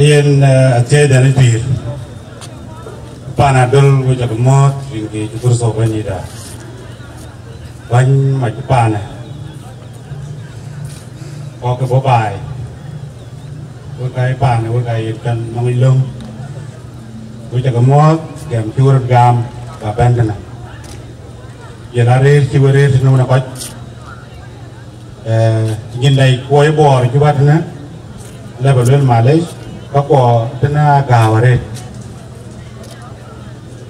Ian Ate dan Pir Panadol ko jagamot ringi jukur so banida ban mai pana ko ke bobai ko kai pana ko kai kan nong ilung ko jagamot gam chur gam ba ban kana yelare chiwere no na ko ngin dai ko e bor ju bat na level wel malai các cô tên là gạo ở đây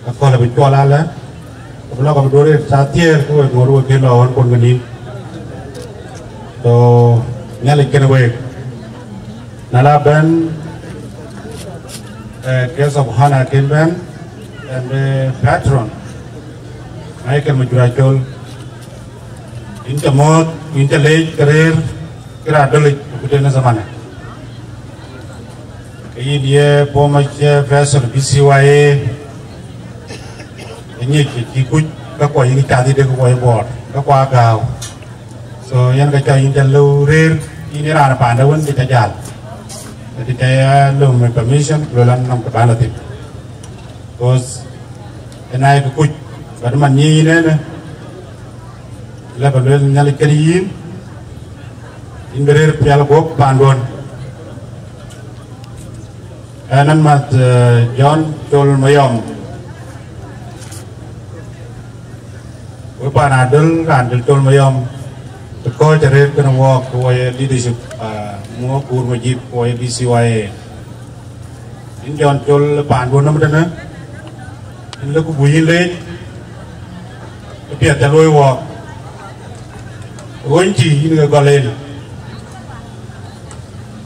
các cô là bị cho lá lá các lo các đồ đấy sa tiệt các cô đồ kia lo hơn con cái gì to nhà lịch cái này nala ben cái số hana cái ben and patron ai cái mà chura chol intermod interlay career cái là đơn lịch của tên là zaman này ini pomanya vessel BCYA ini kikut kakwa ini tadi dek kakwa board kakwa gao so yang kacau ini jalur ini rana pandawan kita jalan jadi saya belum permission belum nam kebana tip terus enai kikut pada mana ini lepas belum nyali keriin ini berer piala bok panduan nan mat John Chol Mayom với Panadol Randel Chol Mayom the coi chơi cái nào của leadership mua cua mà dịp của BCYA in John Chol Pan buồn lắm đó nữa in lúc bùi lên cái việc trả lôi vào gối chỉ người gọi lên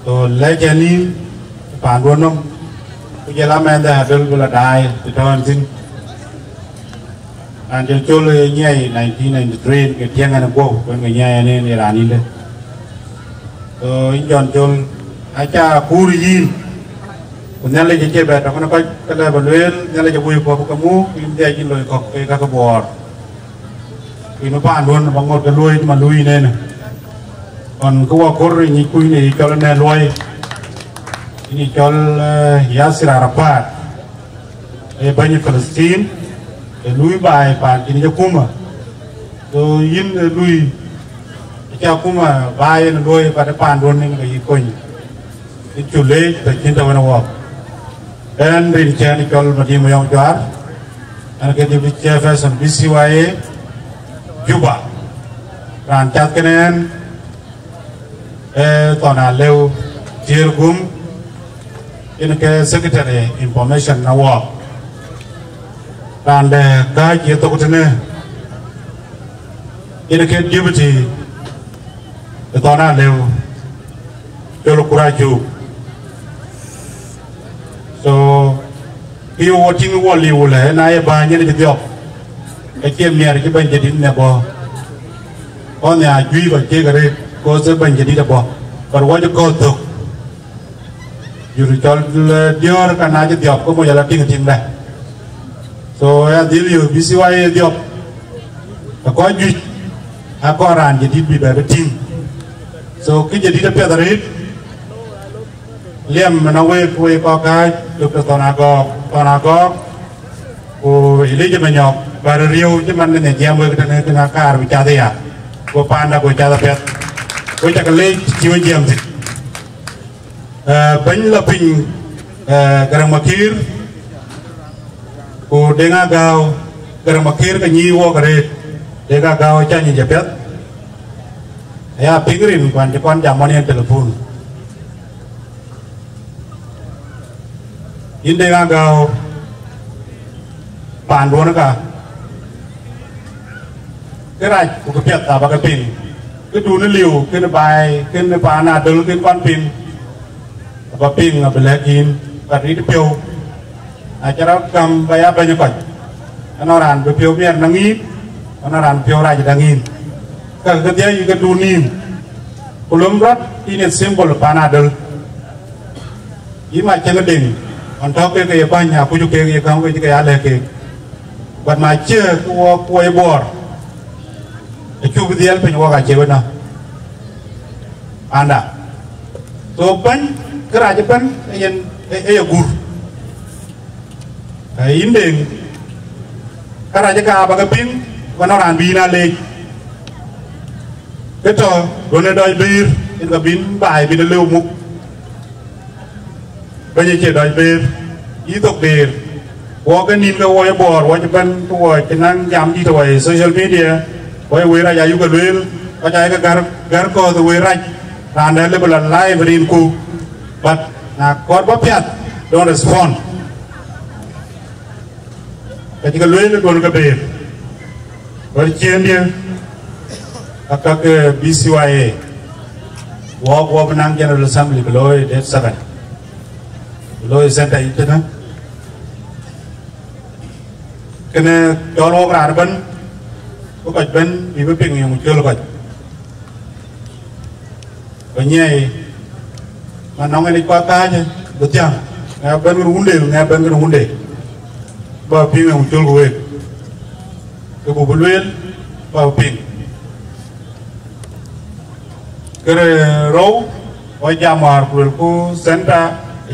rồi lấy chân đi Pan buồn lắm bây giờ làm anh ta đơn là đài từ đầu anh xin anh cho chônเลยnhảy 1993 cái tiếng anh cô bên người nhảy nên để làm đi lên rồi chọn chôn ai cha cú đi còn nhảy lên chơi bẹt nó có cái này bẩn lên nhảy lên chơi vui qua cái mũ phim chơi trên lời cọc cái bò thì nó pan luôn bằng một cái lui mà lui nên còn cái quả cốt rồi nhảy cùi này cho lên này lui ini jol Yasir Arafat banyak Palestin lui bài bản ini Jakuma so yin lui Jakuma bài lui pada pandon ini cái coin itu le tercinta wana wak dan rincian jol Madi Moyong Juar anak itu BCFS BCYA Juba rancang kenen tona leu Jirgum ini ke secretary information na work dan cái gì tôi có thể ini ke deputy itu na leu jolo kuraju so piu watching wali wala na ya banyak ni job cái chuyện miar cái ban jadi ni apa on ya jui ba ke gare ko se ban jadi apa baru aja kau tu Juru dior kan aja diop ko mo yala ting ting dah so ya diliu BCYA diop ko ju ako ran jadi bi ba ting so ki jadi dapat dari liam manawe ko ka duk tonago ko ile je menyok bar riu je man ne jam we ka ne ka kar bi cha ya ko panda ko cha dapat ko cha ka le chi we jam ti bánh là bình garang makir ko denga gao garang makir ka nyi wo kare denga gao cha nyi japet ya pingrin kwan jamon telepon in denga gao pan do na ka cái này ko ka pet ta ba ka pin cái du nó liu cái nó bài cái nó pa na dul cái quan pin apa ping abelakin kari dipio acara kam baya banyak kan orang dipio biar nangin orang pio raja dangin kalau dia juga dunim belum berat ini simbol panadol ini macam ngeding untuk ke banyak aku juga ke kamu juga ada ke buat macam kue bor itu dia penyuak aja benar anda so ban kera Japan yen gur indeng kera jaka bagapin wanoran bina le keto done doi bir in kabin bai bi de lew muk bây giờ đòi về ý tục về có cái nín cái voi bò voi chụp bên cái voi cái năng giảm đi thôi social media voi voi ra giải cái luyện có trái cái gar co từ voi ra làm đấy là live rin cu but na có bắp nhạt don't respond cái luyện là còn cái về voi chiến đi các cái BCYA wo benang General Assembly beloy date 7 lôi dân đây thế đó cái này cho lo ra bên có cái bên bị bị bệnh nhiều chưa là vậy vậy nhỉ mà nó ngay đi qua ta chứ được chưa nghe bên cái vấn đề nghe bên cái vấn đề và bị nhiều chưa rồi cái bộ luyện và bị cái rau với gia mà của cô center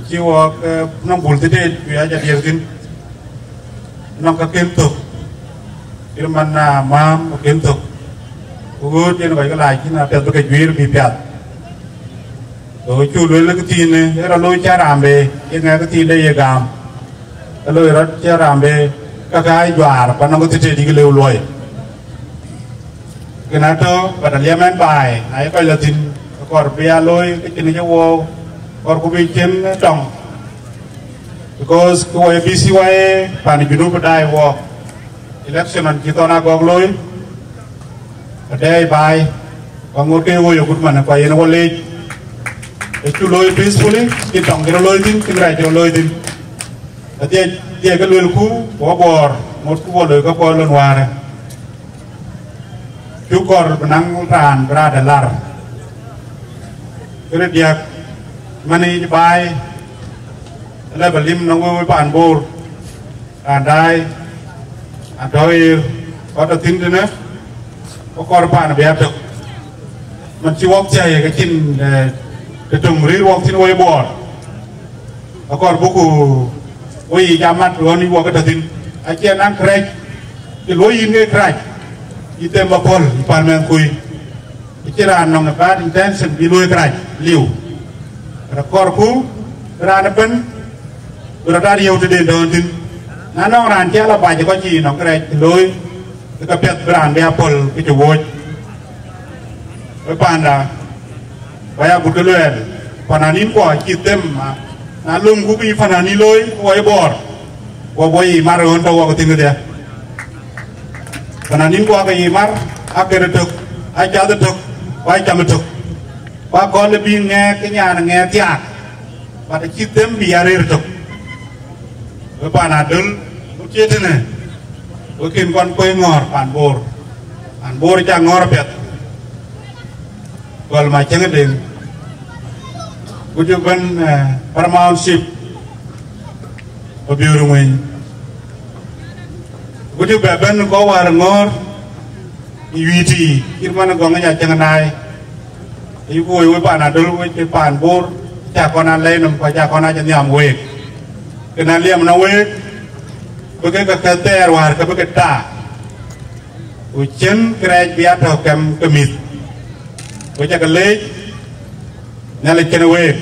chiều năm buổi tới đây vì aja dia tin năm cái kiến thức cái mình mà kiến thức ủa trên vậy cái lại chỉ là tiền cái duy bị bẹt rồi chú lôi cái tin này cái lôi cha làm về cái nghe cái tin đây gam cái lôi rất cha làm về cái dọa và nó có thể đi cái lều lôi cái nào đó và đặt liam bài ấy bây giờ tin còn bia lôi cái chuyện này cho vô or could be Jim Dong because the BCYA and you know badai walk election on Kitona Gogloi a day by Wangoke you good man by in a village if you loy peacefully get on get a loading can write your loading a day the little coup or most people look up all on water you got Benang Ran Brad Lar good idea money buy level lim nó với bạn bồ đây đôi có được tin nữa có con bạn bé được mình chỉ walk chạy cái tin cái trùng rí walk tin way board có con bố cụ ôi giá mắt rồi đi walk cái tin ai kia năng crack cái lối in cái crack đi tìm bà Paul bạn mìnhคุยcái kia là nòng bad intention đi lối crack liu rekorku berada pen berada di udah di daun tin, nana orang cakap apa aja kau cina kerja loi, dekat beranda dia pol itu woi, panda, bayar bukan loi, pananin kau kitem, nalung kubi pananin loi, woi bor, woi marun tahu aku tinggal dia, pananin kau ke imar, akhir itu, aja itu, woi jam itu. Ba con lebih nghe cái nhà là nghe tiạc và cái chi tiêm bị ari được với bạn là đứng lúc chết thế này vớikin con quay ngor bản bor cha ngor biệt còn mà chẳng cái đỉnh của chúng bên Paramount Ship ở biểu đồng mình của chúng bên có vào ngor uy trì khi mà nó có cái nhà chẳng này ibu với bạn là đối với bạn bor cha con ăn lên và cha con ăn cho nhà muối cái này liam nó muối với cái tè rồi cái ta với chân cái biar thầu kem kemit với cha cái lê nhà lấy chân muối